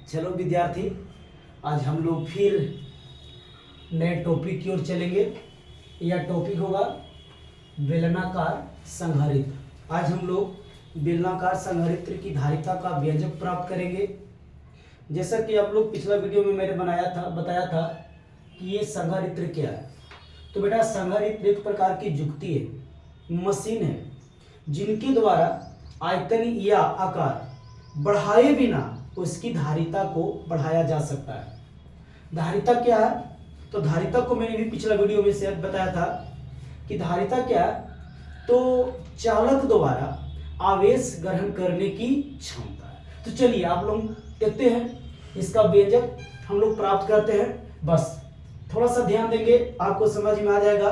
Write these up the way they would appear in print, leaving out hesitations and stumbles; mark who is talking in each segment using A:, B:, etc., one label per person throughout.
A: चलो विद्यार्थी, आज हम लोग फिर नए टॉपिक की ओर चलेंगे। यह टॉपिक होगा बेलनाकार संधारित्र। आज हम लोग बेलनाकार संधारित्र की धारिता का व्यंजक प्राप्त करेंगे। जैसा कि आप लोग पिछला वीडियो में मैंने बताया था कि ये संधारित्र क्या है। तो बेटा, संधारित्र एक प्रकार की जुक्ति है, मशीन है, जिनके द्वारा आयतन या आकार बढ़ाए बिना उसकी धारिता को बढ़ाया जा सकता है। धारिता क्या है? तो धारिता को मैंने भी पिछला वीडियो में से बताया था कि धारिता क्या है, तो चालक द्वारा आवेश ग्रहण करने की क्षमता है। तो चलिए आप लोग देखते हैं, इसका व्यंजक हम लोग प्राप्त करते हैं। बस थोड़ा सा ध्यान देंगे, आपको समझ में आ जाएगा।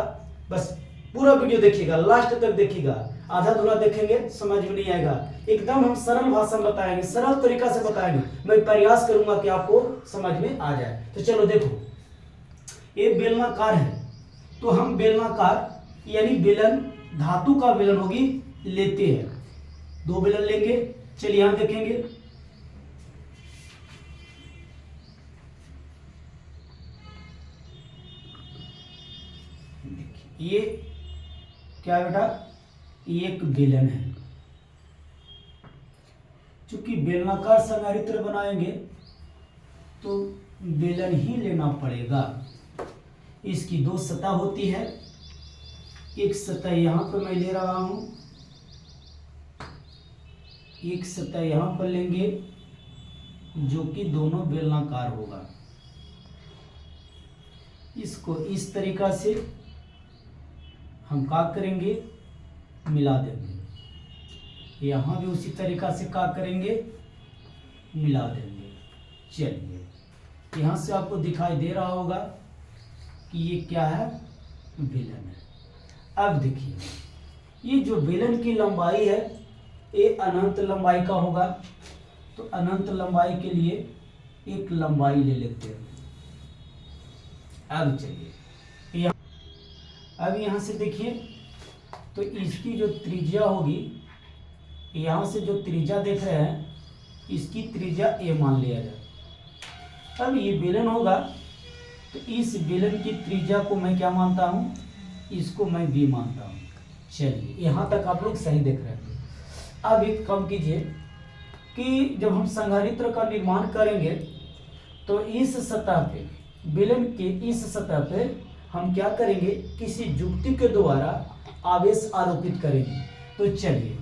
A: बस पूरा वीडियो देखिएगा, लास्ट तक देखिएगा। आधा अधूरा देखेंगे समझ में नहीं आएगा। एकदम हम सरल भाषा में बताएंगे, सरल तरीका से बताएंगे। मैं प्रयास करूंगा कि आपको समझ में आ जाए। तो चलो देखो, ये बेलनाकार है, तो हम बेलनाकार यानी बेलन, धातु का बेलन होगी लेते हैं। दो बेलन लेंगे। चलिए यहां देखेंगे, ये क्या है बेटा, एक बेलन है। चूंकि बेलनाकार संधारित्र बनाएंगे तो बेलन ही लेना पड़ेगा। इसकी दो सतह होती है, एक सतह यहां पर मैं ले रहा हूं, एक सतह यहां पर लेंगे जो कि दोनों बेलनाकार होगा। इसको इस तरीका से हम क्या करेंगे, मिला देंगे। यहां भी उसी तरीका से क्या करेंगे, मिला देंगे। चलिए, यहां से आपको दिखाई दे रहा होगा कि ये क्या है, बेलन है। अब देखिए, ये जो बेलन की लंबाई है ये अनंत लंबाई का होगा। तो अनंत लंबाई के लिए एक लंबाई ले लेते हैं। अब चलिए, अब यहां से देखिए, तो इसकी जो त्रिज्या होगी, यहां से जो त्रिज्या देख रहे हैं, इसकी त्रिज्या a मान लिया जाए। अब ये बेलन होगा, तो इस बेलन की त्रिज्या को मैं क्या मानता हूं, इसको मैं b मानता हूं। चलिए, यहां तक आप लोग सही देख रहे हैं। अब एक काम कीजिए कि जब हम संधारित्र का निर्माण करेंगे तो इस सतह पे, बेलन के इस सतह पे हम क्या करेंगे, किसी जुक्ति के द्वारा आवेश आरोपित करेंगे। तो चलिए,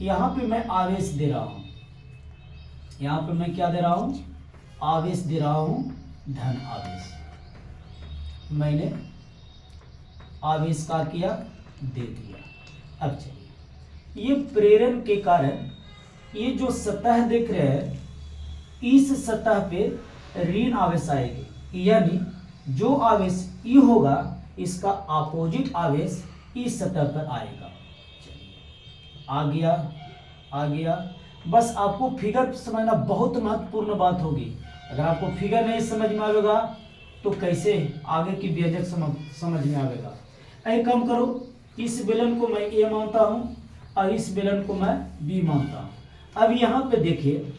A: यहां पे मैं आवेश दे रहा हूं, यहां पे मैं क्या दे रहा हूं, आवेश दे रहा हूं, धन आवेश। मैंने आवेश का किया, दे दिया। अब चलिए, ये प्रेरण के कारण ये जो सतह देख रहे हैं, इस सतह पे ऋण आवेश आएगी, यानी जो आवेश ई होगा इसका अपोजिट आवेश इस सतह पर आएगा। चलिए, आ गया, आ गया। बस आपको फिगर समझना बहुत महत्वपूर्ण बात होगी। अगर आपको फिगर नहीं समझ में आएगा तो कैसे आगे की व्यंजक समझ में आएगा। ऐ कम करो, इस बेलन को मैं ए मानता हूं और इस बेलन को मैं बी मानता हूं। अब यहां पे देखिए,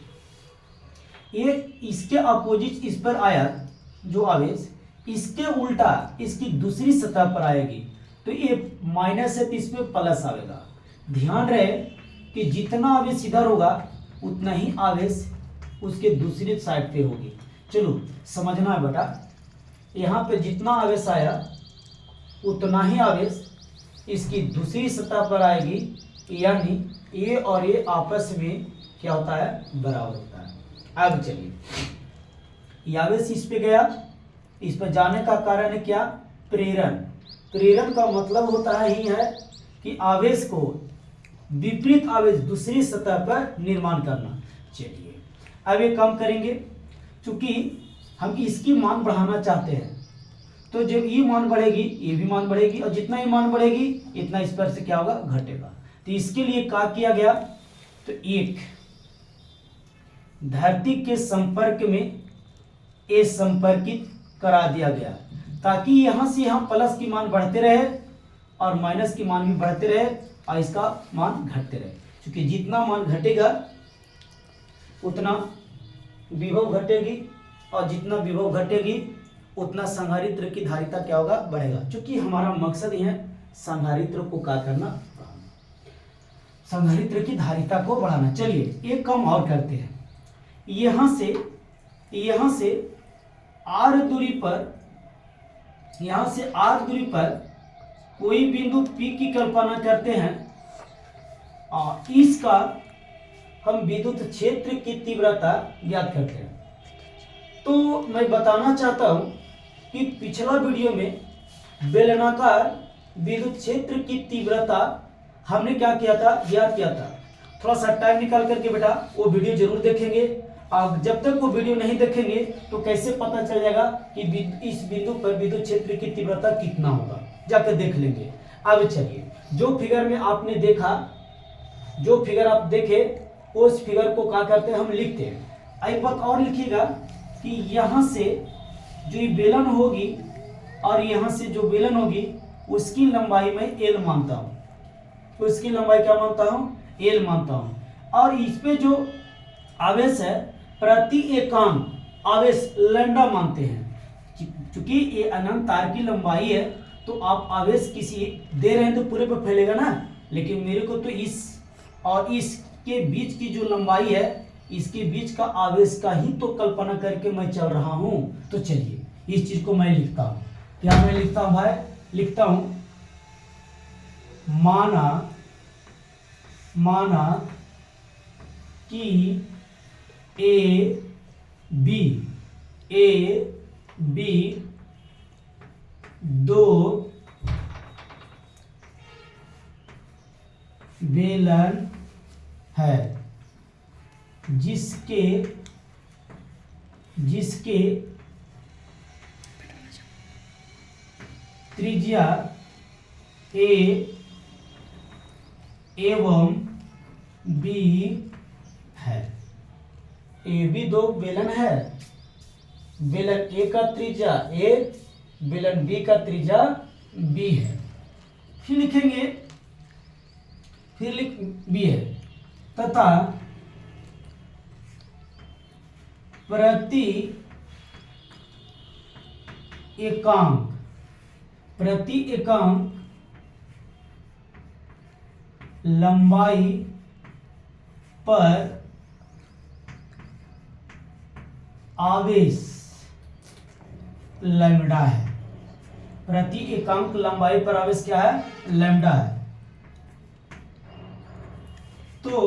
A: ये इसके अपोजिट इस पर आया जो आवेश, इसके उल्टा इसकी दूसरी सतह पर आएगी, तो ये माइनस है तो इस पे प्लस आएगा। ध्यान रहे कि जितना आवेश इधर होगा उतना ही आवेश उसके दूसरी साइड पे होगी। चलो समझना है बेटा, यहाँ पे जितना आवेश आया उतना ही आवेश इसकी दूसरी सतह पर आएगी, यानी ये और ये आपस में क्या होता है, बराबर होता है। अब चलिए, ये आवेश इस पे गया, इस पर जाने का कारण है क्या, प्रेरण। प्रेरण का मतलब होता है ही है कि आवेश को विपरीत आवेश दूसरी सतह पर निर्माण करना। चलिए, अब ये काम करेंगे, क्योंकि हम इसकी मान बढ़ाना चाहते हैं, तो जब ये मान बढ़ेगी ये भी मान बढ़ेगी, और जितना ये मान बढ़ेगी इतना इस पर से क्या होगा, घटेगा। तो इसके लिए क्या किया गया, तो एक धरती के संपर्क में ए संपर्कित करा दिया गया, ताकि यहां से यहां प्लस की मान बढ़ते रहे और माइनस की मान भी बढ़ते रहे और इसका मान घटते रहे। क्योंकि जितना मान घटेगा उतना विभव घटेगी, और जितना विभव घटेगी उतना संधारित्र की धारिता क्या होगा, बढ़ेगा। क्योंकि हमारा मकसद यह है संधारित्र को क्या करना, संधारित्र की धारिता को बढ़ाना। चलिए एक काम और करते हैं, यहां से r दूरी पर, यहां से r दूरी पर कोई बिंदु P की कल्पना करते हैं और इसका हम विद्युत क्षेत्र की तीव्रता ज्ञात करते हैं। तो मैं बताना चाहता हूं कि पिछला वीडियो में बेलनाकार विद्युत क्षेत्र की तीव्रता हमने क्या किया था, ज्ञात किया था। थोड़ा सा टाइम निकाल करके बेटा वो वीडियो जरूर देखेंगे। आप जब तक वो वीडियो नहीं देखेंगे तो कैसे पता चल जाएगा कि इस बिंदु पर विद्युत क्षेत्र की तीव्रता कितना होगा, जाकर देख लेंगे। अब चलिए, जो फिगर में आपने देखा, जो फिगर आप देखे उस फिगर को क्या करते हैं, हम लिखते हैं। एक बात और लिखिएगा कि यहाँ से जो ये बेलन होगी और यहाँ से जो बेलन होगी उसकी लंबाई मैं एल मानता हूँ, उसकी लंबाई क्या मानता हूँ, एल मानता हूँ। और इस पे जो आवेश है प्रति एकांक आवेश लैम्डा मानते हैं। क्योंकि ये अनंत तार की लंबाई है तो आप आवेश किसी दे रहे हैं तो पूरे पर फैलेगा ना, लेकिन मेरे को तो इस और इसके बीच की जो लंबाई है, इसके बीच का आवेश का ही तो कल्पना करके मैं चल रहा हूं। तो चलिए इस चीज को मैं लिखता हूं। क्या मैं लिखता हूं भाई, लिखता हूं माना कि ए बी दो बेलन है जिसके त्रिज्या ए एवं बी है। ए बी दो बेलन है, बेलन ए का त्रिज्या ए, बेलन बी का त्रिज्या बी है। फिर लिखेंगे, फिर लिख बी है तथा प्रति एकांक लंबाई पर आवेश लैम्डा है। प्रति एकांक लंबाई पर आवेश क्या है, लैम्डा है। तो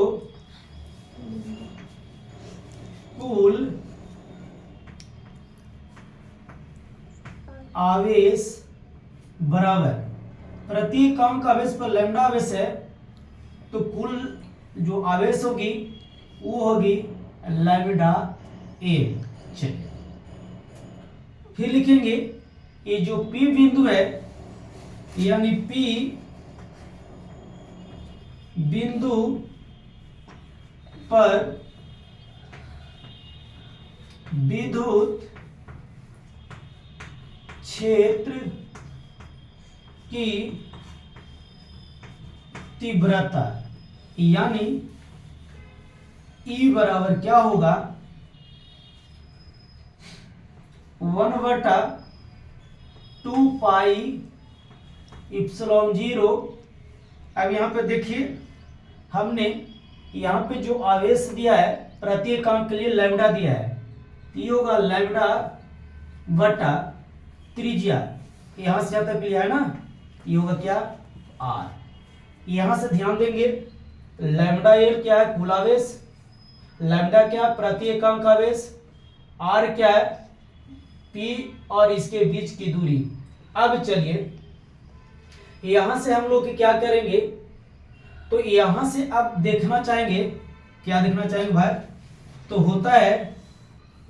A: कुल आवेश बराबर, प्रति एकांक आवेश पर लैम्डा आवेश है तो कुल जो आवेश होगी वो होगी लैम्डा ए। चलिए फिर लिखेंगे ये जो P बिंदु है, यानी P बिंदु पर विद्युत क्षेत्र की तीव्रता, यानी E बराबर क्या होगा, 1/2 पाई एप्सिलॉन 0। अब यहाँ पे देखिए हमने यहाँ पे जो आवेश दिया है प्रति एकांक के लिए लैम्डा दिया है, ये होगा लैम्डा बटा त्रिज्या, यहाँ से यहाँ तक लिया है ना, ये होगा क्या, आर। यहाँ से ध्यान देंगे लैम्डा एल क्या है, कुल आवेश, लैम्डा क्या प्रति एकांक आवेश, आर क्या है पी और इसके बीच की दूरी। अब चलिए यहां से हम लोग क्या करेंगे, तो यहां से अब देखना चाहेंगे, क्या देखना चाहेंगे भाई, तो होता है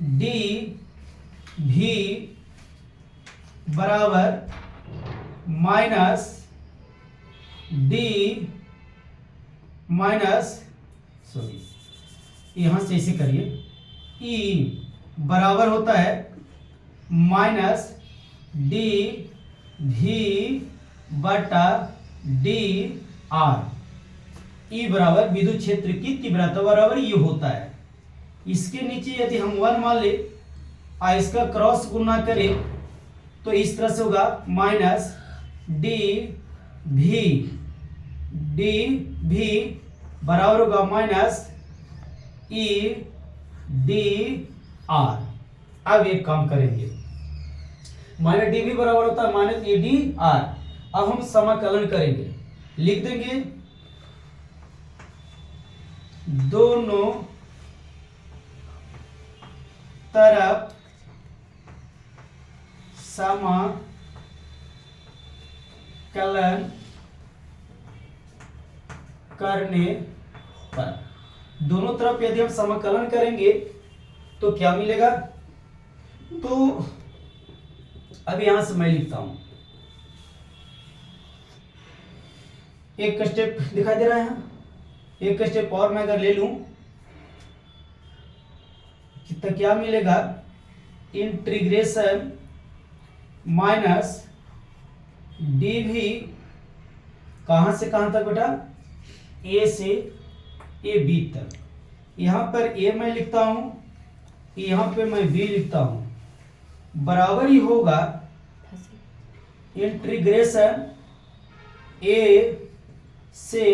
A: डी भी बराबर माइनस डी माइनस, सॉरी यहां से इसे करिए, ई बराबर होता है माइनस डी भी बटा डी आर। ई बराबर विद्युत क्षेत्र की तीव्रता बराबर ये होता है। इसके नीचे यदि हम 1 मान ले और इसका क्रॉस गुना करें तो इस तरह से होगा माइनस डी भी बराबर होगा माइनस ई डी आर। अब एक काम करेंगे, माइनस डी भी बराबर होता है माइनस ई डी आर। अब हम समाकलन करेंगे, लिख देंगे दोनों तरफ समाकलन करने पर, दोनों तरफ यदि हम समाकलन करेंगे तो क्या मिलेगा। तो अब यहां से मैं लिखता हूं, एक स्टेप दिखाई दे रहा है, एक स्टेप और मैं अगर ले लूं तो क्या मिलेगा, इंटीग्रेशन माइनस डी भी कहां से कहां तक बेटा, ए से ए बी तक। यहां पर ए मैं लिखता हूं, यहां पे मैं बी लिखता हूं, बराबर ही होगा इंटीग्रेशन ए से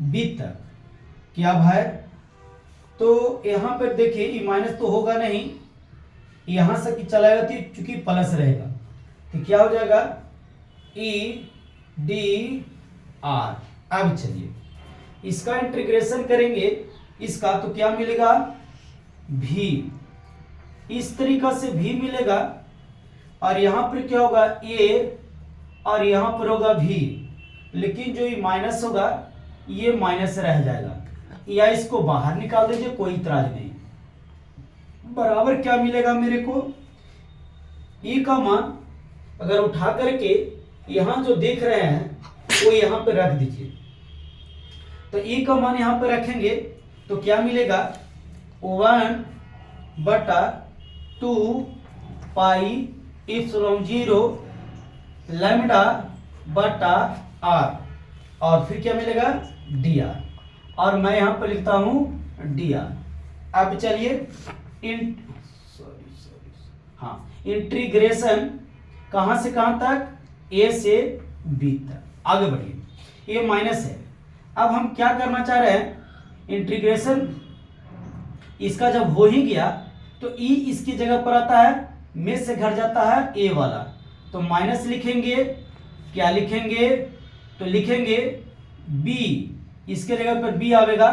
A: बी तक। क्या भाई, तो यहां पर देखिए ये माइनस तो होगा नहीं, यहां से कि चलाएगा तो चूंकि प्लस रहेगा तो क्या हो जाएगा ई डी आर। अब चलिए इसका इंटीग्रेशन करेंगे इसका, तो क्या मिलेगा भी, इस तरीका से भी मिलेगा और यहां पर क्या होगा ए और यहां पर होगा भी, लेकिन जो ये माइनस होगा ये माइनस रह जाएगा, या इसको बाहर निकाल दीजिए कोई इतराज नहीं। बराबर क्या मिलेगा मेरे को, ई का मान अगर उठा करके यहां जो देख रहे हैं वो यहां पे रख दीजिए, तो ई का मान यहां पे रखेंगे तो क्या मिलेगा 1/2 पाई इप्सिलॉन 0 लैम्डा बटा आर, और फिर क्या मिलेगा डी आर, और मैं यहां पर लिखता हूं डी आर। अब चलिए इंटीग्रेशन कहां से कहां तक, ए से बी तक, आगे बढ़िए। ये माइनस है, अब हम क्या करना चाह रहे हैं, इंटीग्रेशन इसका जब हो ही गया तो ई इसकी जगह पर आता है, में से घट जाता है ए वाला, तो माइनस लिखेंगे, क्या लिखेंगे, तो लिखेंगे बी, इसके जगह पर बी आवेगा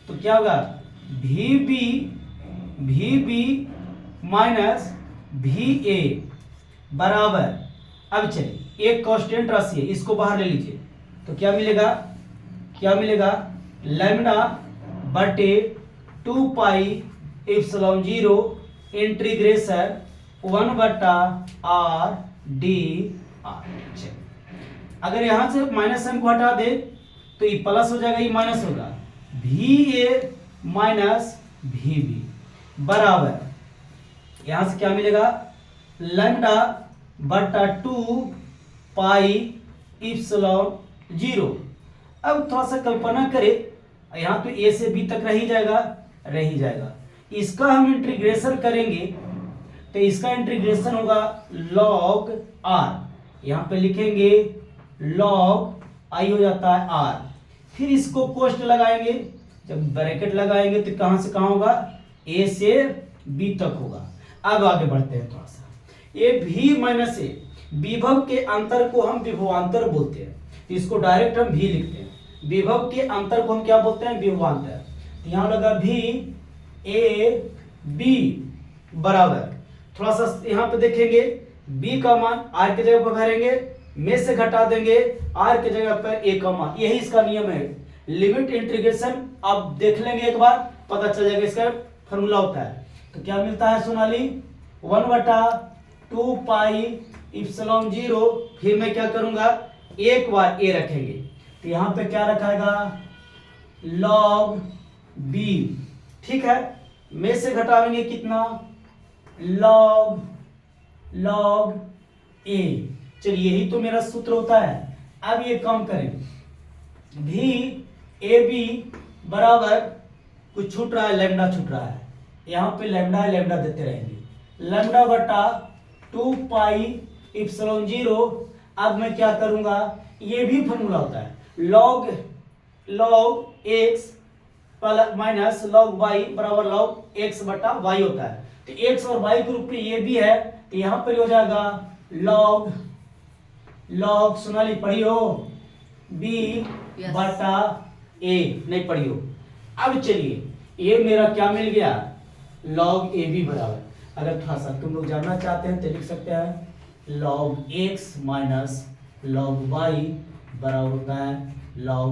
A: तो क्या होगा भी बी माइनस भी ए बराबर, अब चलिए एक कांस्टेंट राशि है इसको बाहर ले लीजिए, तो क्या मिलेगा लैम्डा बटे 2 pi epsilon 0 integration 1/r d r. अगर यहां से माइनस साइन को हटा दे तो ये प्लस हो जाएगा, ये माइनस होगा, भी ए माइनस भी बी बराबर, यहां से क्या मिलेगा लैम्डा बटा 2 पाई इप्सिलॉन 0। अब थोड़ा सा कल्पना करें, यहां तो ए से बी तक रह ही जाएगा, इसका हम इंटीग्रेशन करेंगे तो इसका इंटीग्रेशन होगा log r, यहां पे लिखेंगे log i हो जाता है r, फिर इसको कोष्ट लगाएंगे, जब ब्रैकेट लगाएंगे तो कहां से कहां होगा, a से b तक होगा। अब आगे बढ़ते हैं थोड़ा सा, ये भी माइनस ए, विभव के अंतर को हम विभवांतर बोलते हैं, तो इसको डायरेक्ट हम भी लिखते हैं, विभव के अंतर को हम क्या बोलते हैं, विभवांतर। तो यहां लगा भी ए बी बराबर, थोड़ा सा यहां पे देखेंगे b का मान r के जगह पर भरेंगे, में से घटा देंगे r के जगह पर a का मान, यही इसका नियम है। लिमिट इंटीग्रेशन आप देख लेंगे एक बार, पता चल जाएगा, इसका फॉर्मूला होता है। तो क्या मिलता है सोनाली 1/2 पाई इप्सिलॉन 0, फिर मैं क्या करूंगा एक बार a रखेंगे, तो यहां पे क्या रखाएगा log b, ठीक है, में से घटाएंगे कितना log a, चलिए यही तो मेरा सूत्र होता है। अब ये काम करें, भी ए बी बराबर कुछ छूट रहा है, लैम्डा छूट रहा है, यहाँ पे लैम्डा है, लैम्डा देते रहेंगे। लैम्डा बटा 2 पाई इप्सिलॉन 0। अब मैं क्या करूंगा, ये भी फॉर्मूला होता है, log x plus minus log y बराबर log x बटा y होता है। तो x और y के रूप में ये भी है, तो यहाँ पर हो जाएगा log सोनाली पढ़ी हो b बटा a, नहीं पढ़ी हो। अब चलिए ये मेरा क्या मिल गया, log a b बराबर, अगर थोड़ा सा तुम लोग जानना चाहते हैं तो लिख सकते हैं log x minus log y बराबर होता है log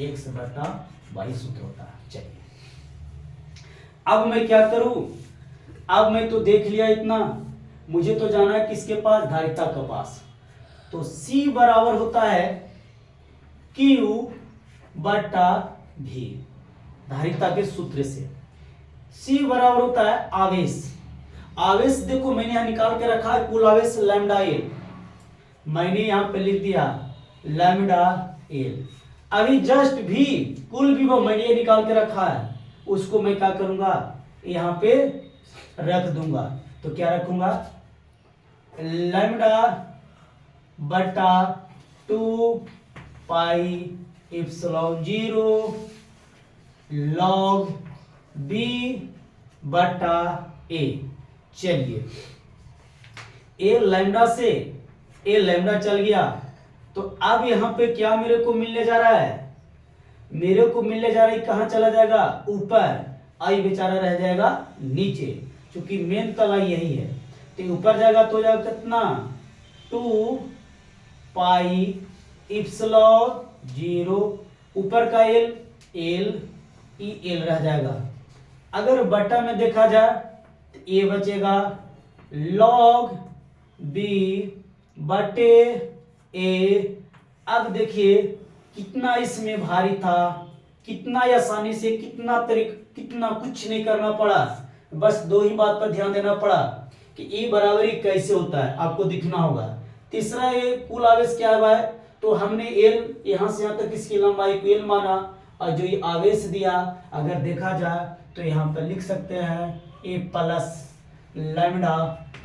A: x बटा y, सूत्र होता है। चलिए अब मैं क्या करूं, अब मैं तो देख लिया इतना, मुझे तो जाना है किसके पास, धारिता के पास। तो C बराबर होता है Q बटा V, धारिता के सूत्र से। C बराबर होता है आवेश। आवेश देखो मैंने यहां निकाल के रखा है, कुल आवेश लैम्डा एल, मैंने यहां पे लिख दिया लैम्डा एल। अभी जस्ट भी कुल विभव मैंने ये निकाल के रखा है, उसको मैं क्या करूंगा, यहाँ पे रख दूंगा। तो क्या रखूंगा, लैम्डा बटा 2 पाई इप्सिलॉन 0 log b बटा a। चलिए ए लैम्डा से ए लैम्डा चल गया, तो अब यहाँ पे क्या मेरे को मिलने जा रहा है, मेरे को मिलने जा रहा है, कहाँ चला जाएगा, ऊपर, आई बेचारा रह जाएगा नीचे, क्योंकि मेन तला यही है। तो ऊपर जाएगा तो जाएगा कितना, 2 पाई इप्सिलॉन 0, ऊपर का एल एल रह जाएगा। अगर बटा में देखा जाए तो ये बचेगा log b बटे a। अब देखिए कितना इसमें भारी था, कितना आसानी से, कितना कुछ नहीं करना पड़ा, बस दो ही बात पर ध्यान देना पड़ा कि E बराबरी कैसे होता है, आपको दिखना होगा। तीसरा ये कुल आवेश क्या है, तो हमने L यहाँ से यहाँ तक इसकी लंबाई को L माना, और जो ये आवेश दिया अगर देखा जाए तो यहाँ पर लिख सकते हैं A प्लस लैम्डा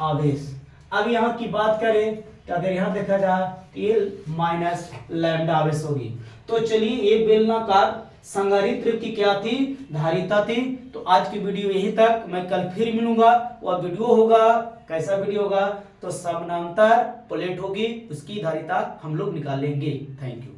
A: आवेश। अब यहाँ की बात करें तो अगर यहाँ देखा जाए तो L माइनस लैम्डा आवेश होगी। तो चलिए ये बेलनाकार संधारित्र की क्या थी, धारिता थी। तो आज की वीडियो यहीं तक, मैं कल फिर मिलूंगा। वह वीडियो होगा, कैसा वीडियो होगा, तो समानांतर प्लेट होगी, उसकी धारिता हम लोग निकालेंगे। Thank you.